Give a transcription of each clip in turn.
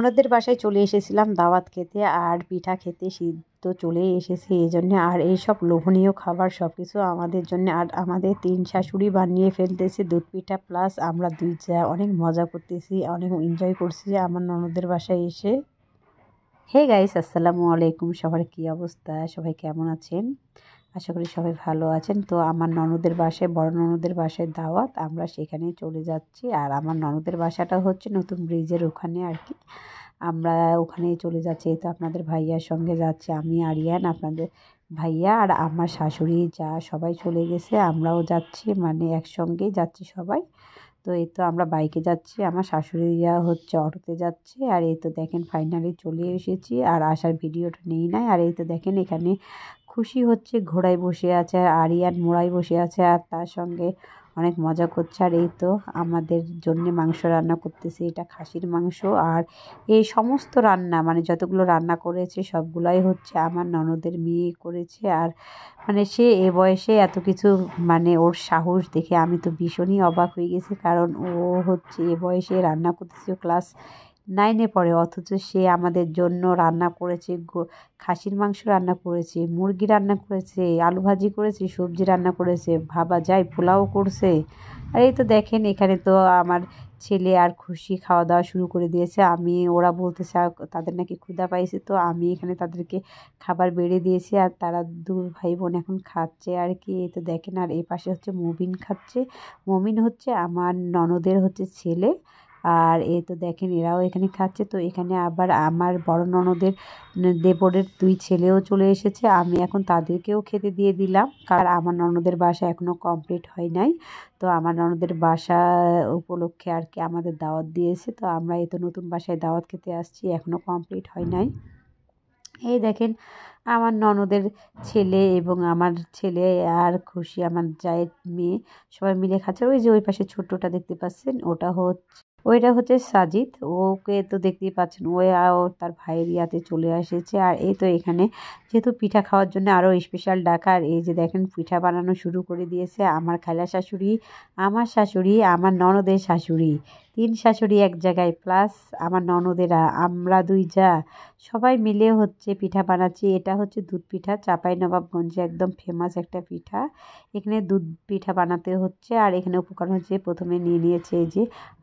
ননদের বাসায় চলে এসেছিলাম দাওয়াত খেতে আর পিঠা খেতে। শীত চলে এসেছে এই জন্য, আর এইসব লোভনীয় খাবার সব কিছু আমাদের জন্য। আর আমাদের 3 শাশুড়ি বানিয়ে ফেলতেছে দুধ পিঠা, প্লাস আমরা 2 যা অনেক মজা করতেছি, অনেক এনজয় করছি আমার ননদের বাসায় এসে। হে গাইস, আসসালামু আলাইকুম। সবার কী অবস্থা? সবাই কেমন আছেন? আশা করি সবাই ভালো আছেন। তো আমার ননদের বাসায়, বড় ননদের বাসায় দাওয়াত, আমরা সেখানে চলে যাচ্ছি। আর আমার ননদের বাসাটা হচ্ছে নতুন ব্রিজের ওখানে আর কি। আমরা ওখানেই চলে যাচ্ছি। এই তো আপনাদের ভাইয়ার সঙ্গে যাচ্ছি, আমি আরিয়ান, আপনাদের ভাইয়া আর আমার শাশুড়ি যা সবাই চলে গেছে। আমরাও যাচ্ছি, মানে একসঙ্গেই যাচ্ছি সবাই। তো এই তো আমরা বাইকে যাচ্ছি, আমার শাশুড়িরা হচ্ছে অটোতে যাচ্ছে। আর এই তো দেখেন ফাইনালি চলে এসেছি, আর আসার ভিডিওটা নেই নাই। আর এই তো দেখেন এখানে খুশি হচ্ছে, ঘোড়ায় বসে আছে, আর আরিয়ান মোড়ায় বসে আছে, আর তার সঙ্গে অনেক মজা করছে। আর এই তো আমাদের জন্য মাংস রান্না করতেছে, এটা খাসির মাংস। আর এই সমস্ত রান্না, মানে যতগুলো রান্না করেছে সবগুলাই হচ্ছে আমার ননদের মেয়ে করেছে। আর মানে সে এ বয়সে এত কিছু, মানে ওর সাহস দেখে আমি তো ভীষণই অবাক হয়ে গেছি। কারণ ও হচ্ছে এ বয়সে রান্না করতেছে, ক্লাস 9-এ পড়ে, অথচ সে আমাদের জন্য রান্না করেছে। খাসির মাংস রান্না করেছে, মুরগি রান্না করেছে, আলু ভাজি করেছে, সবজি রান্না করেছে, ভাবা যায় পোলাও করছে। আর এই তো দেখেন এখানে তো আমার ছেলে আর খুশি খাওয়া দাওয়া শুরু করে দিয়েছে। ওরা বলতেছে তাদের নাকি ক্ষুধা পাইছে, তো আমি এখানে তাদেরকে খাবার বেড়ে দিয়েছি। আর তারা 2 ভাই বোন এখন খাচ্ছে আর কি। এই তো দেখেন, আর এই পাশে হচ্ছে মুবিন খাচ্ছে। মুমিন হচ্ছে আমার ননদের হচ্ছে ছেলে। আর এই তো দেখেন এরাও এখানে খাচ্ছে। তো এখানে আবার আমার বড় ননদের দেবরের 2 ছেলেও চলে এসেছে। আমি এখন তাদেরকেও খেতে দিয়ে দিলাম, কারণ আমার ননদের বাসা এখনও কমপ্লিট হয় নাই। তো আমার ননদের বাসা উপলক্ষে আর কি আমাদের দাওয়াত দিয়েছে। তো আমরা এই তো নতুন বাসায় দাওয়াত খেতে আসছি, এখনও কমপ্লিট হয় নাই। এই দেখেন আমার ননদের ছেলে এবং আমার ছেলে আর খুশি আমার জায়ের মেয়ে সবাই মিলে খাচ্ছে। ওই যে ওই পাশে ছোট্টটা দেখতে পাচ্ছেন, ওইটা হচ্ছে সাজিদ। ওকে তো দেখতেই পাচ্ছেন, ও তার ভাইয়ের ইয়াতে চলে এসেছে। আর এই তো এখানে যেহেতু পিঠা খাওয়ার জন্য আরও স্পেশাল ডাকা। আর এই যে দেখেন পিঠা বানানো শুরু করে দিয়েছে আমার খালা শাশুড়ি, আমার শাশুড়ি, আমার ননদের শাশুড়ি। 3 শাশুড়ি এক জায়গায়, প্লাস আমার ননদেরা, আমরা 2 যা সবাই মিলে হচ্ছে পিঠা বানাচ্ছি। এটা হচ্ছে দুধ পিঠা, চাঁপাইনবাবগঞ্জে একদম ফেমাস একটা পিঠা। এখানে দুধ পিঠা বানাতে হচ্ছে। আর এখানে উপকরণ হচ্ছে, প্রথমে নিয়ে নিয়েছে এই যে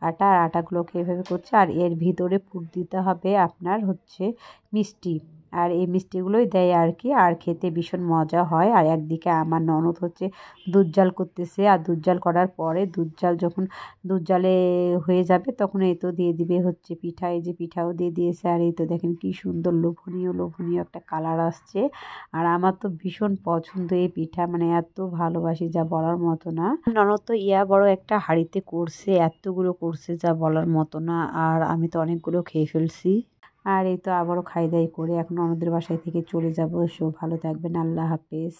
আটা, আর আটাগুলোকে এভাবে করছে। আর এর ভিতরে পুর দিতে হবে আপনার হচ্ছে মিষ্টি। আর এই মিষ্টিগুলোই দেয় আর কি, আর খেতে ভীষণ মজা হয়। আর একদিকে আমার ননদ হচ্ছে দুধ জাল করতেছে। আর দুধ জাল করার পরে যখন দুধ জালে হয়ে যাবে তখন এই তো দিয়ে দিবে হচ্ছে পিঠা। এই যে পিঠাও দিয়ে দিয়েছে। আর এই তো দেখেন কি সুন্দর লোভনীয় লোভনীয় একটা কালার আসছে। আর আমার তো ভীষণ পছন্দ এই পিঠা, মানে এত ভালোবাসি যা বলার মতো না। ননদ তো বড় একটা হাঁড়িতে করছে, এতগুলো করছে যা বলার মতো না। আর আমি তো অনেকগুলো খেয়ে ফেলছি। আর এই তো আবারও খাই দাই করে এখন ননদের বাসায় থেকে চলে যাবো। সো ভালো থাকবেন, আল্লাহ হাফেজ।